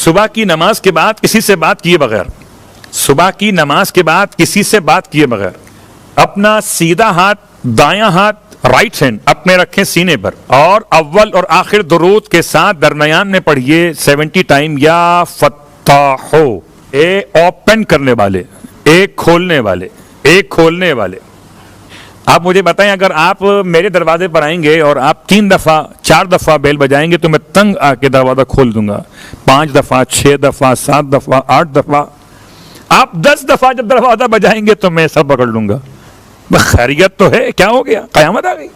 सुबह की नमाज के बाद किसी से बात किए बगैर, सुबह की नमाज के बाद किसी से बात किए बगैर अपना सीधा हाथ, दायां हाथ, राइट हैंड अपने रखें सीने पर और अव्वल और आखिर दुरूद के साथ दरमियान में पढ़िए 70 टाइम या फत्ताहो। ए ओपन करने वाले, एक खोलने वाले, एक खोलने वाले। आप मुझे बताएं, अगर आप मेरे दरवाजे पर आएंगे और आप 3 दफा 4 दफा बेल बजाएंगे तो मैं तंग आके दरवाजा खोल दूंगा। 5 दफा, 6 दफा, 7 दफा, 8 दफा, आप 10 दफा जब दरवाजा बजाएंगे तो मैं सब पकड़ लूंगा। खैरियत तो है, क्या हो गया, कयामत आ गई।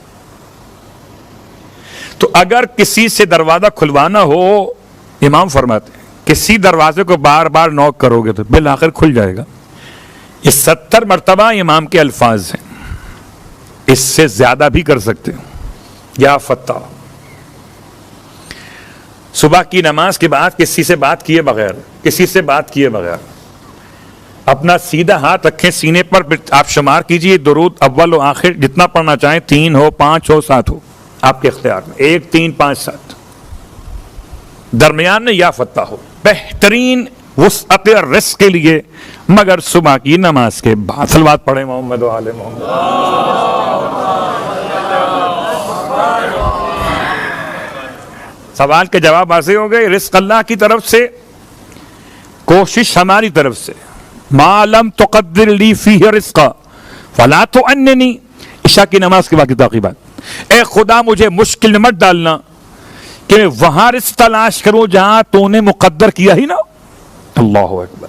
तो अगर किसी से दरवाजा खुलवाना हो, इमाम फरमाते हैं किसी दरवाजे को बार बार नॉक करोगे तो बिल आखिर खुल जाएगा। ये 70 मरतबा इमाम के अल्फाज हैं, इससे ज्यादा भी कर सकते हो। या फत्ता, सुबह की नमाज के बाद किसी से बात किए बगैर, किसी से बात किए बगैर अपना सीधा हाथ रखें सीने पर। आप शुमार कीजिए दुरूद अव्वल और आखिर जितना पढ़ना चाहें, 3 हो, 5 हो, 7 हो, आपके इख्तियार में। 1, 3, 5, 7 दरमियान में या फत्ता हो, बेहतरीन वुसअत रिज़्क़ के लिए, मगर सुबह की नमाज के बाद। सलवात पढ़े मोहम्मद व आले मोहम्मद। सवाल के जवाब ऐसे हो गए, रिज़्क़ अल्लाह की तरफ से, कोशिश हमारी तरफ से। मालम तुक़द्दिर ली फ़ीह रिज़्क़ा फ़ला तुअन्निनी। इशा की नमाज के बाद की ताक़ीबात, ए खुदा मुझे मुश्किल में मत डालना कि मैं वहां रिज़्क़ तलाश करूं जहां तूने मुक़द्दर किया ही ना। अल्लाह अकबर।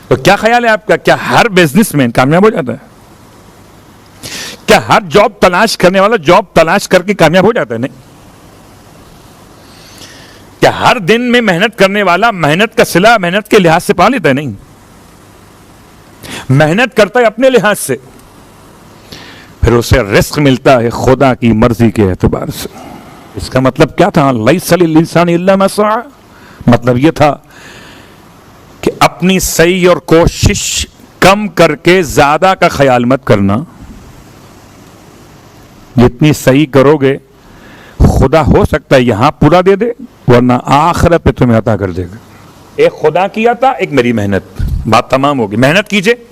तो क्या ख्याल है आपका, क्या हर बिजनेसमैन कामयाब हो जाता है? क्या हर जॉब तलाश करने वाला जॉब तलाश करके कामयाब हो जाता है? नहीं। क्या हर दिन में मेहनत करने वाला मेहनत का सिला मेहनत के लिहाज से पा लेता है? नहीं, मेहनत करता है अपने लिहाज से, फिर उसे रिज़्क़ मिलता है खुदा की मर्जी के एतबार से। इसका मतलब क्या था? लैसा लिल इंसानी इल्ला मा सआ। मतलब यह था कि अपनी सही और कोशिश कम करके ज्यादा का ख्याल मत करना। जितनी सही करोगे खुदा हो सकता है यहां पूरा दे दे, वरना आखिरत पे तुम्हें अता कर देगा। एक खुदा की अता, एक मेरी मेहनत, बात तमाम होगी। मेहनत कीजिए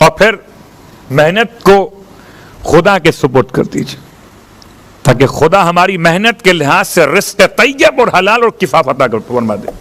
और फिर मेहनत को खुदा के सुपुर्द कर दीजिए, ताकि खुदा हमारी मेहनत के लिहाज से रिज़्क़ तय्यब और हलाल और किफ़ायत अता फरमा दे।